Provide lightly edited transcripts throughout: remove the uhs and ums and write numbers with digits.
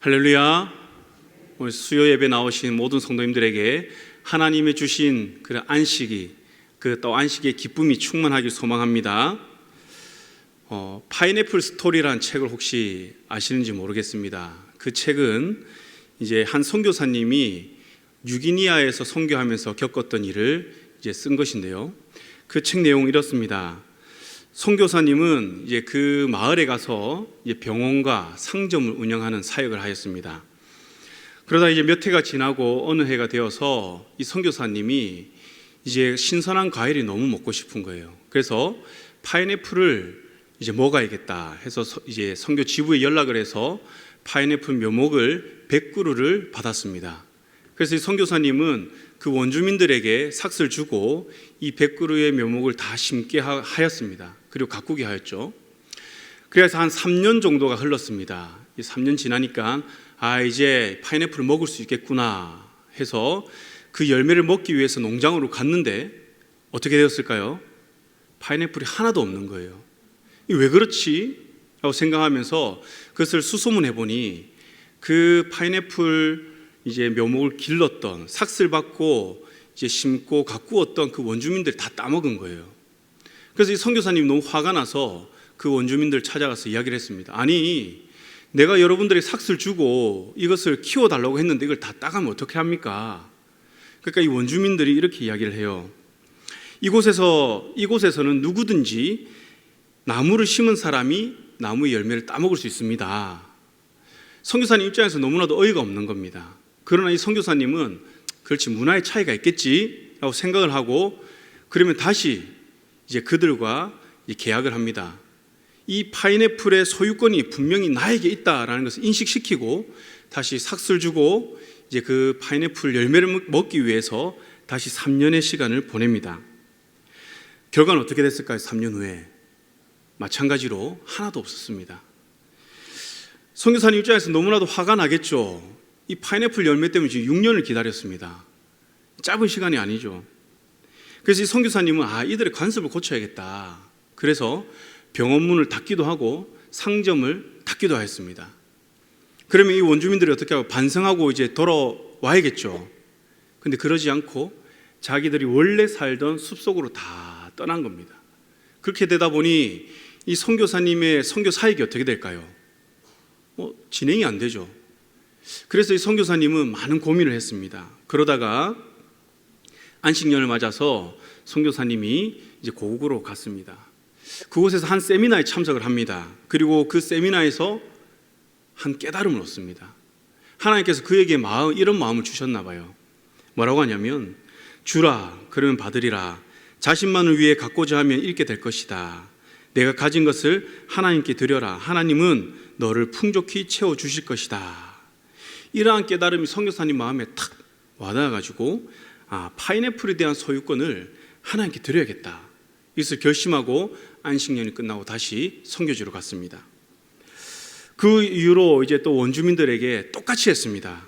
할렐루야. 오늘 수요 예배 나오신 모든 성도님들에게 하나님의 주신 그 안식이, 또 안식의 기쁨이 충만하길 소망합니다. 파인애플 스토리라는 책을 혹시 아시는지 모르겠습니다. 그 책은 이제 한 선교사님이 뉴기니아에서 선교하면서 겪었던 일을 이제 쓴 것인데요. 그 책 내용은 이렇습니다. 선교사님은 이제 그 마을에 가서 이제 병원과 상점을 운영하는 사역을 하였습니다. 그러다 이제 몇 해가 지나고 어느 해가 되어서 이 선교사님이 이제 신선한 과일이 너무 먹고 싶은 거예요. 그래서 파인애플을 이제 먹어야겠다 해서 이제 선교 지부에 연락을 해서 파인애플 묘목을 100그루를 받았습니다. 그래서 이 선교사님은 그 원주민들에게 삭스를 주고 이 100그루의 묘목을 다 심게 하였습니다. 그리고 가꾸게 하였죠. 그래서 한 3년 정도가 흘렀습니다. 3년 지나니까 이제 파인애플을 먹을 수 있겠구나 해서 그 열매를 먹기 위해서 농장으로 갔는데 어떻게 되었을까요? 파인애플이 하나도 없는 거예요. 왜 그렇지? 라고 생각하면서 그것을 수소문해 보니 그 파인애플 이제 묘목을 길렀던, 삭스를 받고 이제 심고 가꾸었던 그 원주민들이 다 따먹은 거예요. 그래서 이 선교사님이 너무 화가 나서 그 원주민들 찾아가서 이야기를 했습니다. 아니, 내가 여러분들이 삭스를 주고 이것을 키워달라고 했는데 이걸 다 따가면 어떻게 합니까? 그러니까 이 원주민들이 이렇게 이야기를 해요. 이곳에서는 누구든지 나무를 심은 사람이 나무의 열매를 따먹을 수 있습니다. 선교사님 입장에서 너무나도 어이가 없는 겁니다. 그러나 이 선교사님은 그렇지, 문화의 차이가 있겠지 라고 생각을 하고, 그러면 다시 이제 그들과 계약을 합니다. 이 파인애플의 소유권이 분명히 나에게 있다라는 것을 인식시키고 다시 삭스를 주고 이제 그 파인애플 열매를 먹기 위해서 다시 3년의 시간을 보냅니다. 결과는 어떻게 됐을까요? 3년 후에 마찬가지로 하나도 없었습니다. 선교사님 입장에서 너무나도 화가 나겠죠. 이 파인애플 열매 때문에 지금 6년을 기다렸습니다. 짧은 시간이 아니죠. 그래서 이 선교사님은 이들의 관습을 고쳐야겠다. 그래서 병원 문을 닫기도 하고 상점을 닫기도 하였습니다. 그러면 이 원주민들이 어떻게 하고 반성하고 이제 돌아와야겠죠. 근데 그러지 않고 자기들이 원래 살던 숲속으로 다 떠난 겁니다. 그렇게 되다 보니 이 선교사님의 선교 사역이 어떻게 될까요? 진행이 안 되죠. 그래서 이 선교사님은 많은 고민을 했습니다. 그러다가 안식년을 맞아서 선교사님이 이제 고국으로 갔습니다. 그곳에서 한 세미나에 참석을 합니다. 그리고 그 세미나에서 한 깨달음을 얻습니다. 하나님께서 그에게 이런 마음을 주셨나 봐요. 뭐라고 하냐면, 주라 그러면 받으리라, 자신만을 위해 갖고자 하면 잃게 될 것이다. 내가 가진 것을 하나님께 드려라, 하나님은 너를 풍족히 채워주실 것이다. 이러한 깨달음이 선교사님 마음에 탁 와닿아가지고 파인애플에 대한 소유권을 하나님께 드려야겠다, 이것을 결심하고 안식년이 끝나고 다시 선교지로 갔습니다. 그 이후로 이제 또 원주민들에게 똑같이 했습니다.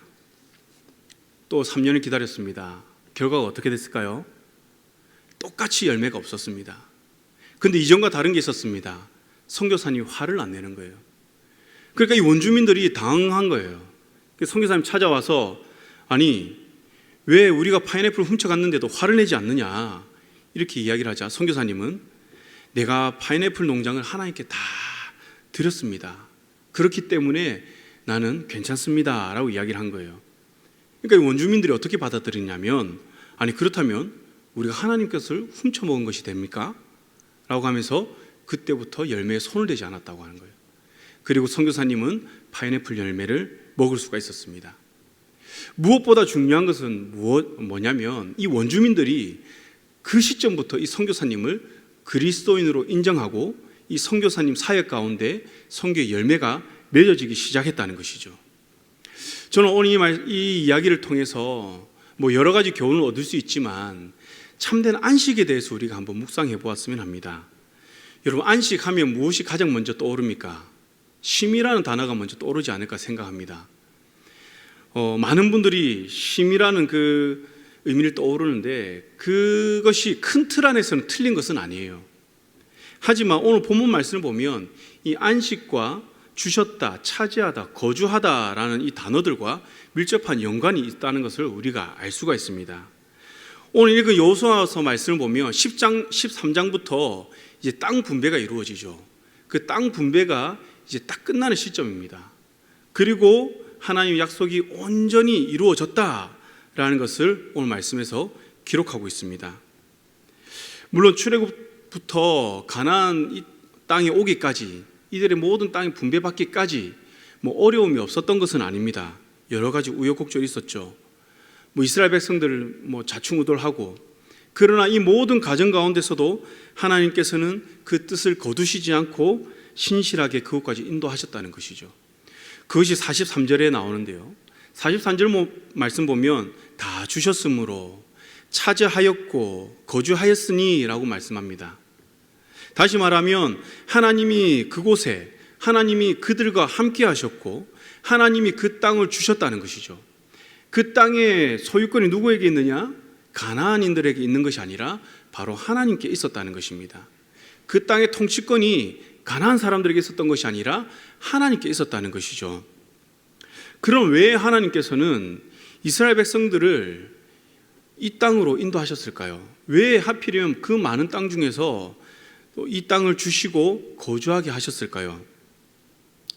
또 3년을 기다렸습니다. 결과가 어떻게 됐을까요? 똑같이 열매가 없었습니다. 근데 이전과 다른 게 있었습니다. 선교사님이 화를 안 내는 거예요. 그러니까 이 원주민들이 당황한 거예요. 선교사님 찾아와서 왜 우리가 파인애플을 훔쳐갔는데도 화를 내지 않느냐, 이렇게 이야기를 하자 선교사님은 내가 파인애플 농장을 하나님께 다 드렸습니다. 그렇기 때문에 나는 괜찮습니다 라고 이야기를 한 거예요. 그러니까 이 원주민들이 어떻게 받아들이냐면, 그렇다면 우리가 하나님 것을 훔쳐먹은 것이 됩니까? 라고 하면서 그때부터 열매에 손을 대지 않았다고 하는 거예요. 그리고 선교사님은 파인애플 열매를 먹을 수가 있었습니다. 무엇보다 중요한 것은 뭐냐면, 이 원주민들이 그 시점부터 이 선교사님을 그리스도인으로 인정하고 이 선교사님 사역 가운데 선교의 열매가 맺어지기 시작했다는 것이죠. 저는 오늘 이 이야기를 통해서 여러 가지 교훈을 얻을 수 있지만 참된 안식에 대해서 우리가 한번 묵상해 보았으면 합니다. 여러분, 안식하면 무엇이 가장 먼저 떠오릅니까? 쉼이라는 단어가 먼저 떠오르지 않을까 생각합니다. 많은 분들이 쉼이라는 그 의미를 떠오르는데 그것이 큰 틀 안에서는 틀린 것은 아니에요. 하지만 오늘 본문 말씀을 보면 이 안식과 주셨다, 차지하다, 거주하다라는 이 단어들과 밀접한 연관이 있다는 것을 우리가 알 수가 있습니다. 오늘 읽은 여호수아서 말씀을 보면 10장, 13장부터 이제 땅 분배가 이루어지죠. 그 땅 분배가 이제 딱 끝나는 시점입니다. 그리고 하나님의 약속이 온전히 이루어졌다라는 것을 오늘 말씀에서 기록하고 있습니다. 물론 출애굽부터 가나안 이 땅에 오기까지, 이들의 모든 땅이 분배받기까지 어려움이 없었던 것은 아닙니다. 여러 가지 우여곡절이 있었죠. 이스라엘 백성들 자충우돌하고, 그러나 이 모든 과정 가운데서도 하나님께서는 그 뜻을 거두시지 않고 신실하게 그것까지 인도하셨다는 것이죠. 그것이 43절에 나오는데요, 43절 말씀 보면 다 주셨으므로 차지하였고 거주하였으니 라고 말씀합니다. 다시 말하면 하나님이 그곳에, 하나님이 그들과 함께 하셨고 하나님이 그 땅을 주셨다는 것이죠. 그 땅의 소유권이 누구에게 있느냐? 가나안인들에게 있는 것이 아니라 바로 하나님께 있었다는 것입니다. 그 땅의 통치권이 가나안 사람들에게 있었던 것이 아니라 하나님께 있었다는 것이죠. 그럼 왜 하나님께서는 이스라엘 백성들을 이 땅으로 인도하셨을까요? 왜 하필이면 그 많은 땅 중에서 이 땅을 주시고 거주하게 하셨을까요?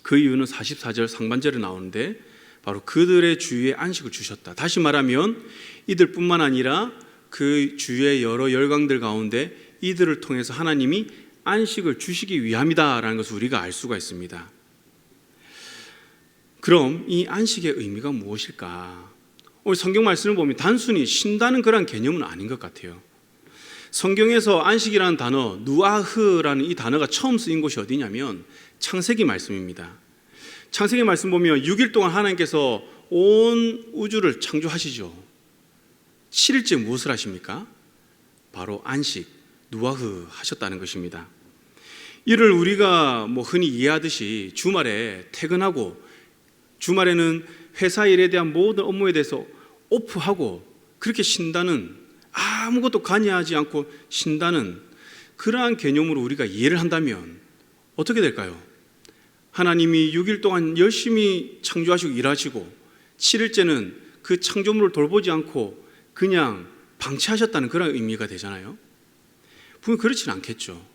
그 이유는 44절 상반절에 나오는데 바로 그들의 주위에 안식을 주셨다. 다시 말하면 이들뿐만 아니라 그 주위의 여러 열강들 가운데 이들을 통해서 하나님이 안식을 주시기 위함이다라는 것을 우리가 알 수가 있습니다. 그럼 이 안식의 의미가 무엇일까? 오늘 성경 말씀을 보면 단순히 쉰다는 그런 개념은 아닌 것 같아요. 성경에서 안식이라는 단어, 누아흐라는 이 단어가 처음 쓰인 곳이 어디냐면 창세기 말씀입니다. 창세기 말씀 보면 6일 동안 하나님께서 온 우주를 창조하시죠. 7일째 무엇을 하십니까? 바로 안식, 누아흐 하셨다는 것입니다. 이를 우리가 흔히 이해하듯이 주말에 퇴근하고 주말에는 회사 일에 대한 모든 업무에 대해서 오프하고 그렇게 쉰다는, 아무것도 관여하지 않고 쉰다는 그러한 개념으로 우리가 이해를 한다면 어떻게 될까요? 하나님이 6일 동안 열심히 창조하시고 일하시고 7일째는 그 창조물을 돌보지 않고 그냥 방치하셨다는 그런 의미가 되잖아요. 분명히 그렇지는 않겠죠.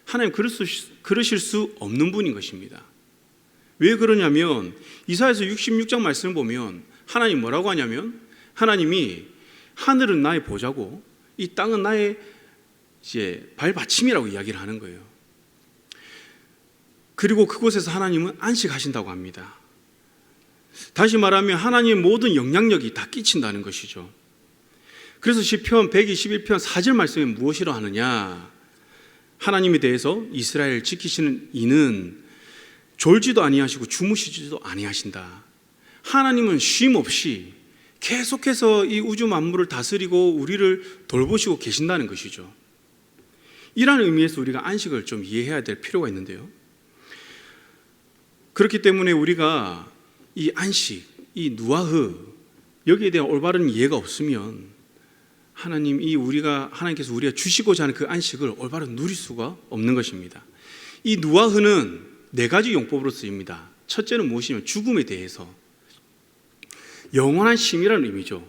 하나님 그러실 수 없는 분인 것입니다. 왜 그러냐면 이사야서 66장 말씀을 보면 하나님 뭐라고 하냐면, 하나님이 하늘은 나의 보좌고 이 땅은 나의 이제 발받침이라고 이야기를 하는 거예요. 그리고 그곳에서 하나님은 안식하신다고 합니다. 다시 말하면 하나님의 모든 영향력이 다 끼친다는 것이죠. 그래서 시편 121편 4절 말씀에 무엇이라 하느냐? 하나님에 대해서 이스라엘 지키시는 이는 졸지도 아니하시고 주무시지도 아니하신다. 하나님은 쉼 없이 계속해서 이 우주 만물을 다스리고 우리를 돌보시고 계신다는 것이죠. 이러한 의미에서 우리가 안식을 좀 이해해야 될 필요가 있는데요, 그렇기 때문에 우리가 이 안식, 이 누아흐, 여기에 대한 올바른 이해가 없으면 하나님께서 우리가 주시고자 하는 그 안식을 올바로 누릴 수가 없는 것입니다. 이 누아흐는 4가지 용법으로 쓰입니다. 첫째는 무엇이냐면 죽음에 대해서 영원한 쉼이라는 의미죠.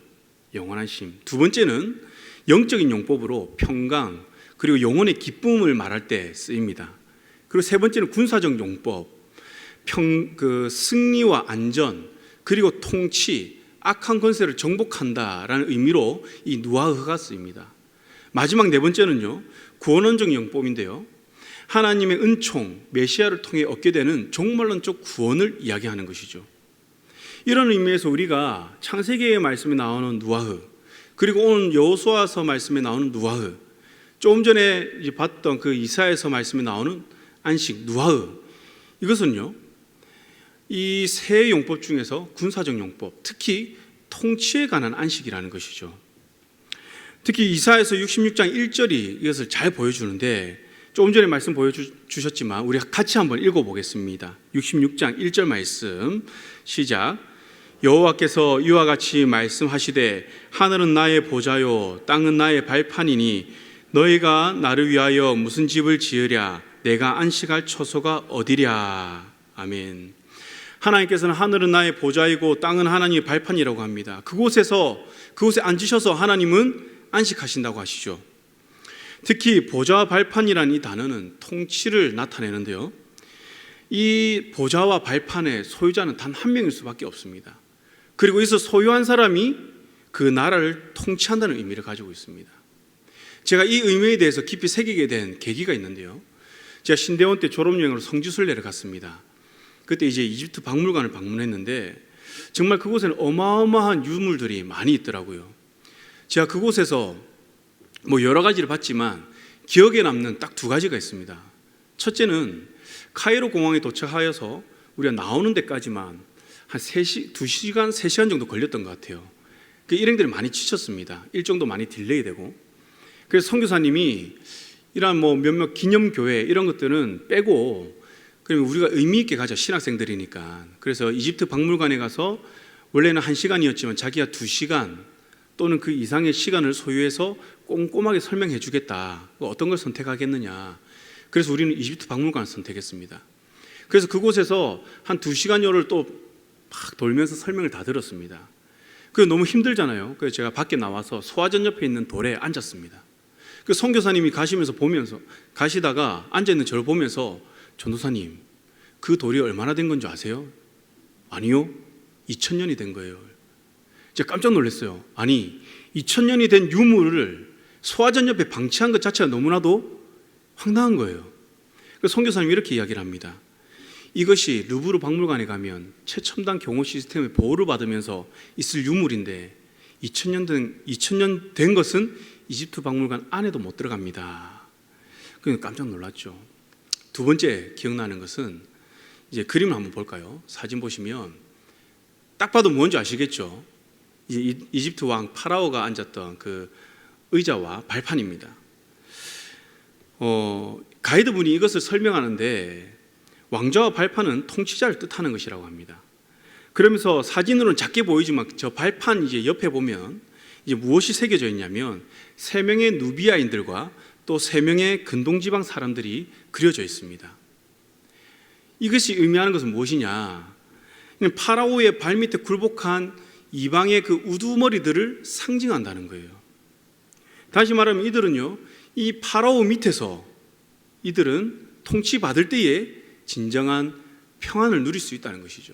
영원한 쉼. 두 번째는 영적인 용법으로 평강, 그리고 영혼의 기쁨을 말할 때 쓰입니다. 그리고 세 번째는 군사적 용법, 승리와 안전, 그리고 통치, 악한 권세를 정복한다라는 의미로 이 누아흐가 쓰입니다. 마지막 네 번째는요, 구원론적 용법인데요, 하나님의 은총, 메시아를 통해 얻게 되는 종말론적 구원을 이야기하는 것이죠. 이런 의미에서 우리가 창세기의 말씀에 나오는 누아흐, 그리고 오늘 여호수아서 말씀에 나오는 누아흐, 조금 전에 봤던 그 이사야서 말씀에 나오는 안식, 누아흐, 이것은요, 이 세 용법 중에서 군사적 용법, 특히 통치에 관한 안식이라는 것이죠. 특히 이사야서 66장 1절이 이것을 잘 보여주는데, 조금 전에 말씀 보여주셨지만 우리 같이 한번 읽어보겠습니다. 66장 1절 말씀 시작. 여호와께서 이와 같이 말씀하시되 하늘은 나의 보좌요 땅은 나의 발판이니 너희가 나를 위하여 무슨 집을 지으랴? 내가 안식할 처소가 어디랴? 아멘. 하나님께서는 하늘은 나의 보좌이고 땅은 하나님의 발판이라고 합니다. 그곳에 앉으셔서 하나님은 안식하신다고 하시죠. 특히 보좌와 발판이라는 이 단어는 통치를 나타내는데요, 이 보좌와 발판의 소유자는 단 한 명일 수밖에 없습니다. 그리고 이것을 소유한 사람이 그 나라를 통치한다는 의미를 가지고 있습니다. 제가 이 의미에 대해서 깊이 새기게 된 계기가 있는데요, 제가 신대원 때 졸업여행으로 성지순례를 갔습니다. 그때 이제 이집트 박물관을 방문했는데 정말 그곳에는 어마어마한 유물들이 많이 있더라고요. 제가 그곳에서 여러 가지를 봤지만 기억에 남는 딱 두 가지가 있습니다. 첫째는 카이로 공항에 도착하여서 우리가 나오는 데까지만 한 2시간, 3시간 정도 걸렸던 것 같아요. 그 일행들이 많이 지쳤습니다. 일정도 많이 딜레이 되고. 그래서 선교사님이 이런 몇몇 기념교회 이런 것들은 빼고, 그러면 우리가 의미 있게 가자, 신학생들이니까. 그래서 이집트 박물관에 가서 원래는 1시간이었지만 자기가 2시간 또는 그 이상의 시간을 소유해서 꼼꼼하게 설명해 주겠다. 어떤 걸 선택하겠느냐. 그래서 우리는 이집트 박물관을 선택했습니다. 그래서 그곳에서 한 2시간여를 또 막 돌면서 설명을 다 들었습니다. 그래서 너무 힘들잖아요. 그래서 제가 밖에 나와서 소화전 옆에 있는 돌에 앉았습니다. 그 선교사님이 가시다가 앉아있는 저를 보면서, 전도사님, 그 돌이 얼마나 된 건 줄 아세요? 아니요, 2000년이 된 거예요. 제가 깜짝 놀랐어요. 아니, 2000년이 된 유물을 소화전 옆에 방치한 것 자체가 너무나도 황당한 거예요. 그래서 선교사님이 이렇게 이야기를 합니다. 이것이 루브르 박물관에 가면 최첨단 경호 시스템의 보호를 받으면서 있을 유물인데 2000년 된 것은 이집트 박물관 안에도 못 들어갑니다. 그래서 깜짝 놀랐죠. 두 번째 기억나는 것은, 이제 그림을 한번 볼까요? 사진 보시면 딱 봐도 뭔지 아시겠죠? 이제 이집트 왕 파라오가 앉았던 그 의자와 발판입니다. 가이드분이 이것을 설명하는데 왕좌와 발판은 통치자를 뜻하는 것이라고 합니다. 그러면서 사진으로는 작게 보이지만 저 발판 이제 옆에 보면 이제 무엇이 새겨져 있냐면 3명의 누비아인들과 또 3명의 근동지방 사람들이 그려져 있습니다. 이것이 의미하는 것은 무엇이냐? 파라오의 발밑에 굴복한 이방의 그 우두머리들을 상징한다는 거예요. 다시 말하면 이들은요, 이 파라오 밑에서 이들은 통치받을 때에 진정한 평안을 누릴 수 있다는 것이죠.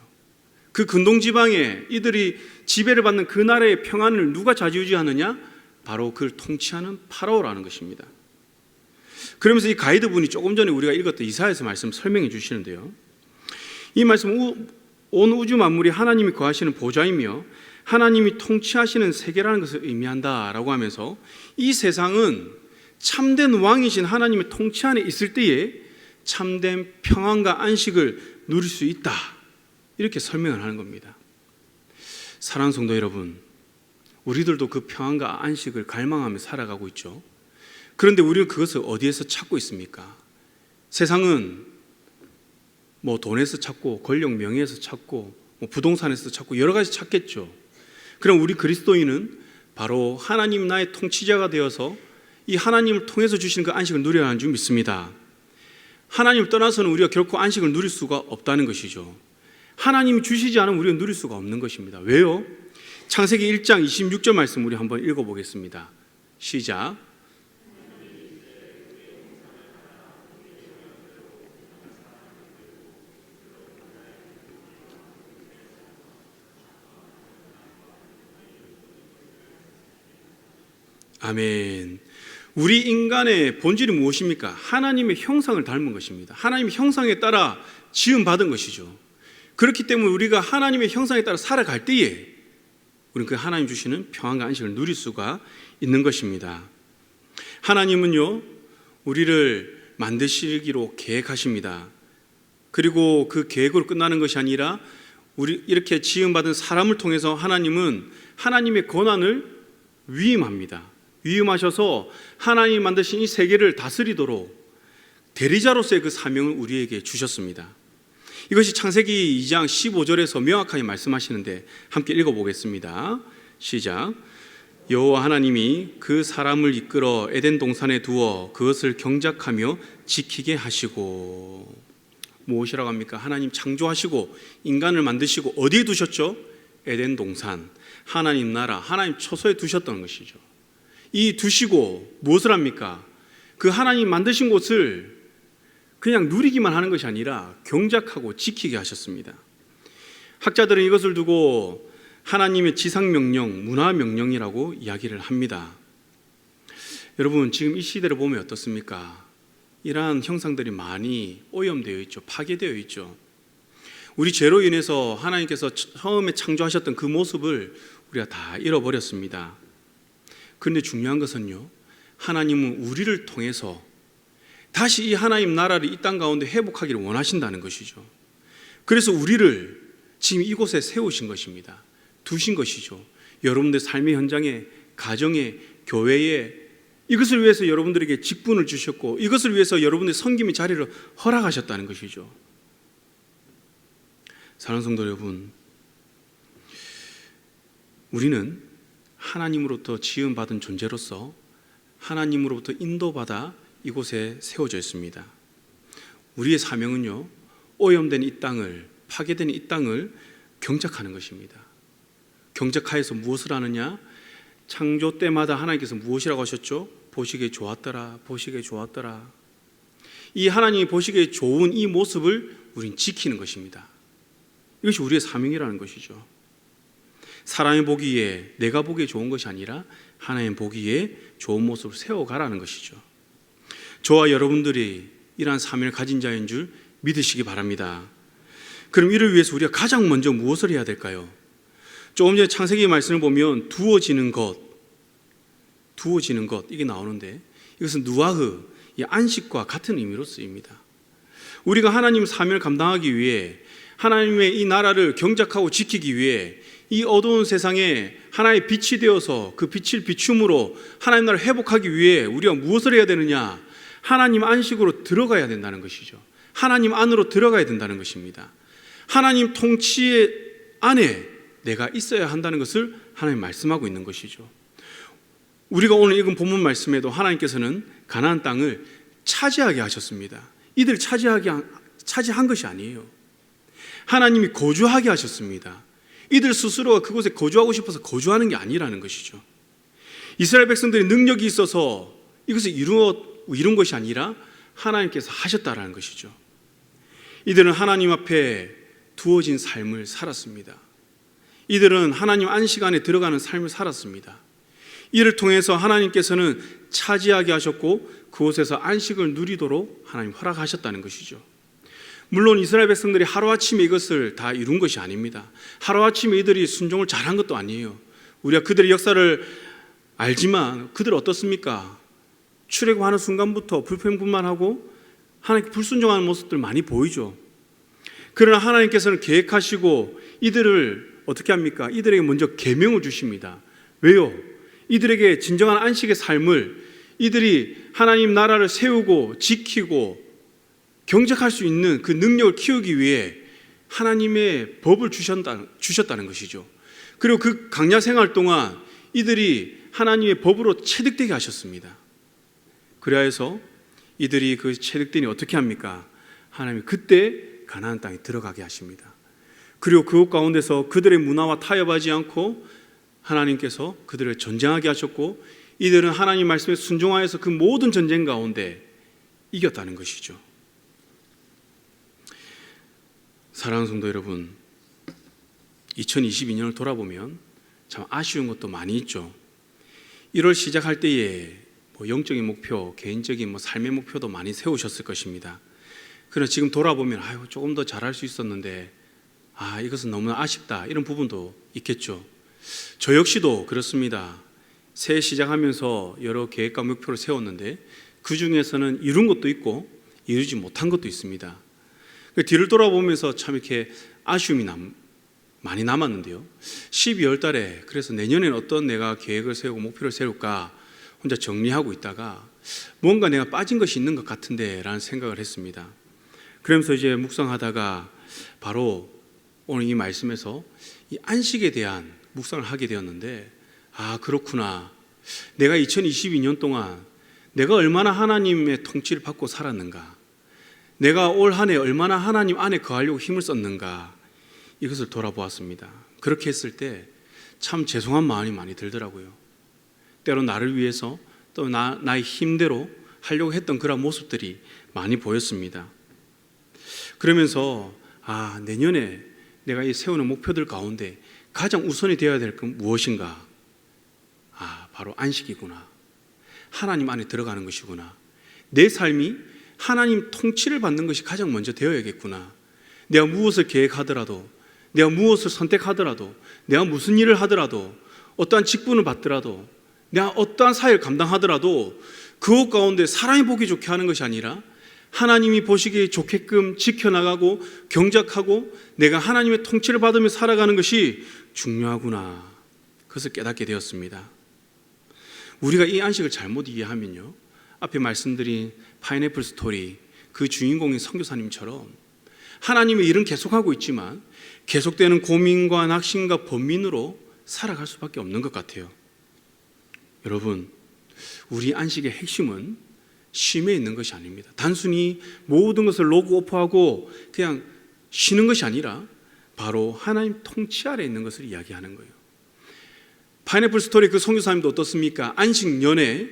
그 근동지방에 이들이 지배를 받는 그 나라의 평안을 누가 좌지우지하느냐? 바로 그를 통치하는 파라오라는 것입니다. 그러면서 이 가이드분이 조금 전에 우리가 읽었던 이사야서 말씀 설명해 주시는데요, 이 말씀은 온 우주 만물이 하나님이 거하시는 보좌이며 하나님이 통치하시는 세계라는 것을 의미한다라고 하면서 이 세상은 참된 왕이신 하나님의 통치 안에 있을 때에 참된 평안과 안식을 누릴 수 있다, 이렇게 설명을 하는 겁니다. 사랑하는 성도 여러분, 우리들도 그 평안과 안식을 갈망하며 살아가고 있죠. 그런데 우리는 그것을 어디에서 찾고 있습니까? 세상은 돈에서 찾고 권력 명예에서 찾고 부동산에서 찾고 여러 가지 찾겠죠. 그럼 우리 그리스도인은 바로 하나님 나의 통치자가 되어서 이 하나님을 통해서 주시는 그 안식을 누려야 하는 줄 믿습니다. 하나님을 떠나서는 우리가 결코 안식을 누릴 수가 없다는 것이죠. 하나님이 주시지 않으면 우리가 누릴 수가 없는 것입니다. 왜요? 창세기 1장 26절 말씀 우리 한번 읽어보겠습니다. 시작. 아멘. 우리 인간의 본질이 무엇입니까? 하나님의 형상을 닮은 것입니다. 하나님의 형상에 따라 지음받은 것이죠. 그렇기 때문에 우리가 하나님의 형상에 따라 살아갈 때에 우리는 그 하나님 주시는 평안과 안식을 누릴 수가 있는 것입니다. 하나님은요, 우리를 만드시기로 계획하십니다. 그리고 그 계획으로 끝나는 것이 아니라 우리 이렇게 지음받은 사람을 통해서 하나님은 하나님의 권한을 위임합니다. 위임하셔서 하나님이 만드신 이 세계를 다스리도록 대리자로서의 그 사명을 우리에게 주셨습니다. 이것이 창세기 2장 15절에서 명확하게 말씀하시는데 함께 읽어보겠습니다. 시작. 여호와 하나님이 그 사람을 이끌어 에덴 동산에 두어 그것을 경작하며 지키게 하시고. 무엇이라고 합니까? 하나님 창조하시고 인간을 만드시고 어디에 두셨죠? 에덴 동산, 하나님 나라, 하나님 처소에 두셨던 것이죠. 이 두시고 무엇을 합니까? 그 하나님 만드신 곳을 그냥 누리기만 하는 것이 아니라 경작하고 지키게 하셨습니다. 학자들은 이것을 두고 하나님의 지상명령, 문화명령이라고 이야기를 합니다. 여러분, 지금 이 시대를 보면 어떻습니까? 이러한 형상들이 많이 오염되어 있죠. 파괴되어 있죠. 우리 죄로 인해서 하나님께서 처음에 창조하셨던 그 모습을 우리가 다 잃어버렸습니다. 그런데 중요한 것은요, 하나님은 우리를 통해서 다시 이 하나님 나라를 이 땅 가운데 회복하기를 원하신다는 것이죠. 그래서 우리를 지금 이곳에 세우신 것입니다. 두신 것이죠. 여러분들 삶의 현장에, 가정에, 교회에 이것을 위해서 여러분들에게 직분을 주셨고 이것을 위해서 여러분들의 섬김의 자리를 허락하셨다는 것이죠. 사랑하는 성도 여러분, 우리는 하나님으로부터 지음받은 존재로서 하나님으로부터 인도받아 이곳에 세워져 있습니다. 우리의 사명은요, 오염된 이 땅을, 파괴된 이 땅을 경작하는 것입니다. 경작하여서 무엇을 하느냐? 창조 때마다 하나님께서 무엇이라고 하셨죠? 보시기에 좋았더라, 보시기에 좋았더라. 이 하나님이 보시기에 좋은 이 모습을 우린 지키는 것입니다. 이것이 우리의 사명이라는 것이죠. 사람이 보기에, 내가 보기에 좋은 것이 아니라 하나님 보기에 좋은 모습을 세워가라는 것이죠. 저와 여러분들이 이러한 사명을 가진 자인 줄 믿으시기 바랍니다. 그럼 이를 위해서 우리가 가장 먼저 무엇을 해야 될까요? 조금 전에 창세기 말씀을 보면 두어지는 것 이게 나오는데 이것은 누아흐, 이 안식과 같은 의미로 쓰입니다. 우리가 하나님 사명을 감당하기 위해 하나님의 이 나라를 경작하고 지키기 위해 이 어두운 세상에 하나의 빛이 되어서 그 빛을 비춤으로 하나님 나라를 회복하기 위해 우리가 무엇을 해야 되느냐? 하나님 안식으로 들어가야 된다는 것이죠. 하나님 안으로 들어가야 된다는 것입니다. 하나님 통치 안에 내가 있어야 한다는 것을 하나님 말씀하고 있는 것이죠. 우리가 오늘 읽은 본문 말씀에도 하나님께서는 가나안 땅을 차지하게 하셨습니다. 이들 차지한 것이 아니에요. 하나님이 거주하게 하셨습니다. 이들 스스로가 그곳에 거주하고 싶어서 거주하는 게 아니라는 것이죠. 이스라엘 백성들이 능력이 있어서 이것을 이룬 것이 아니라 하나님께서 하셨다라는 것이죠. 이들은 하나님 앞에 두어진 삶을 살았습니다. 이들은 하나님 안식 안에 들어가는 삶을 살았습니다. 이를 통해서 하나님께서는 차지하게 하셨고 그곳에서 안식을 누리도록 하나님 허락하셨다는 것이죠. 물론 이스라엘 백성들이 하루아침에 이것을 다 이룬 것이 아닙니다. 하루아침에 이들이 순종을 잘한 것도 아니에요. 우리가 그들의 역사를 알지만 그들 어떻습니까? 출애굽하는 순간부터 불평불만하고 하나님께 불순종하는 모습들 많이 보이죠. 그러나 하나님께서는 계획하시고 이들을 어떻게 합니까? 이들에게 먼저 계명을 주십니다. 왜요? 이들에게 진정한 안식의 삶을, 이들이 하나님 나라를 세우고 지키고 경작할 수 있는 그 능력을 키우기 위해 하나님의 법을 주셨다는 것이죠. 그리고 그 광야 생활 동안 이들이 하나님의 법으로 체득되게 하셨습니다. 그래서 이들이 그 체득되니 어떻게 합니까? 하나님이 그때 가나안 땅에 들어가게 하십니다. 그리고 그곳 가운데서 그들의 문화와 타협하지 않고 하나님께서 그들을 전쟁하게 하셨고 이들은 하나님 말씀에 순종하여서 그 모든 전쟁 가운데 이겼다는 것이죠. 사랑하는 성도 여러분, 2022년을 돌아보면 참 아쉬운 것도 많이 있죠. 1월 시작할 때에 영적인 목표, 개인적인 삶의 목표도 많이 세우셨을 것입니다. 그러나 지금 돌아보면 조금 더 잘할 수 있었는데 이것은 너무 아쉽다, 이런 부분도 있겠죠. 저 역시도 그렇습니다. 새해 시작하면서 여러 계획과 목표를 세웠는데 그 중에서는 이룬 것도 있고 이루지 못한 것도 있습니다. 뒤를 돌아보면서 참 이렇게 아쉬움이 많이 남았는데요. 12월 달에 그래서 내년에는 어떤 내가 계획을 세우고 목표를 세울까 혼자 정리하고 있다가 뭔가 내가 빠진 것이 있는 것 같은데 라는 생각을 했습니다. 그러면서 이제 묵상하다가 바로 오늘 이 말씀에서 이 안식에 대한 묵상을 하게 되었는데 그렇구나. 내가 2022년 동안 내가 얼마나 하나님의 통치를 받고 살았는가, 내가 올 한 해 얼마나 하나님 안에 거하려고 힘을 썼는가, 이것을 돌아보았습니다. 그렇게 했을 때 참 죄송한 마음이 많이 들더라고요. 때로 나를 위해서 또 나의 힘대로 하려고 했던 그런 모습들이 많이 보였습니다. 그러면서 내년에 내가 이 세우는 목표들 가운데 가장 우선이 되어야 될 건 무엇인가? 바로 안식이구나. 하나님 안에 들어가는 것이구나. 내 삶이 하나님 통치를 받는 것이 가장 먼저 되어야겠구나. 내가 무엇을 계획하더라도, 내가 무엇을 선택하더라도, 내가 무슨 일을 하더라도, 어떠한 직분을 받더라도, 내가 어떠한 사회를 감당하더라도 그것 가운데 사람이 보기 좋게 하는 것이 아니라 하나님이 보시기에 좋게끔 지켜나가고 경작하고 내가 하나님의 통치를 받으며 살아가는 것이 중요하구나. 그것을 깨닫게 되었습니다. 우리가 이 안식을 잘못 이해하면요, 앞에 말씀드린 파인애플 스토리 그 주인공인 선교사님처럼 하나님의 일은 계속하고 있지만 계속되는 고민과 낙심과 번민으로 살아갈 수밖에 없는 것 같아요. 여러분, 우리 안식의 핵심은 쉼에 있는 것이 아닙니다. 단순히 모든 것을 로그오프하고 그냥 쉬는 것이 아니라 바로 하나님 통치 아래 있는 것을 이야기하는 거예요. 파인애플 스토리 그 선교사님도 어떻습니까? 안식 연에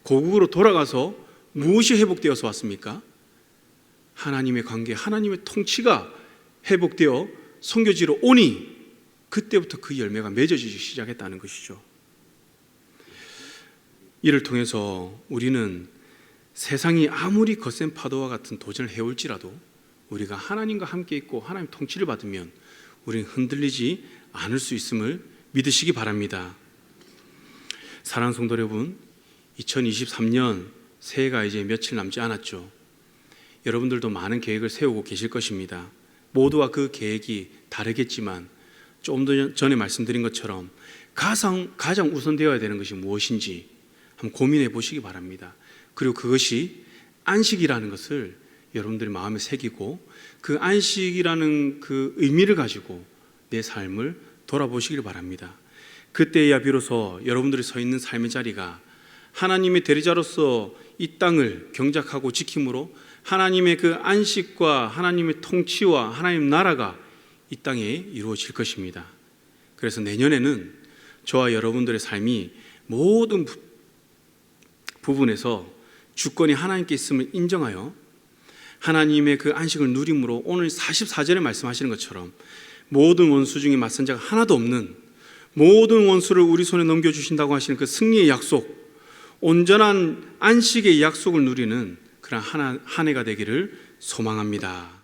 고국으로 돌아가서 무엇이 회복되어서 왔습니까? 하나님의 관계, 하나님의 통치가 회복되어 선교지로 오니 그때부터 그 열매가 맺어지기 시작했다는 것이죠. 이를 통해서 우리는 세상이 아무리 거센 파도와 같은 도전을 해올지라도 우리가 하나님과 함께 있고 하나님 통치를 받으면 우리는 흔들리지 않을 수 있음을 믿으시기 바랍니다. 사랑하는 성도 여러분, 2023년 새해가 이제 며칠 남지 않았죠. 여러분들도 많은 계획을 세우고 계실 것입니다. 모두와 그 계획이 다르겠지만 조금 더 전에 말씀드린 것처럼 가장 우선되어야 되는 것이 무엇인지 한번 고민해 보시기 바랍니다. 그리고 그것이 안식이라는 것을 여러분들의 마음에 새기고 그 안식이라는 그 의미를 가지고 내 삶을 돌아보시길 바랍니다. 그때야 비로소 여러분들이 서 있는 삶의 자리가 하나님의 대리자로서 이 땅을 경작하고 지킴으로 하나님의 그 안식과 하나님의 통치와 하나님 나라가 이 땅에 이루어질 것입니다. 그래서 내년에는 저와 여러분들의 삶이 모든 부분에서 주권이 하나님께 있음을 인정하여 하나님의 그 안식을 누림으로 오늘 44절에 말씀하시는 것처럼 모든 원수 중에 맞선 자가 하나도 없는 모든 원수를 우리 손에 넘겨주신다고 하시는 그 승리의 약속, 온전한 안식의 약속을 누리는 그런 한 해가 되기를 소망합니다.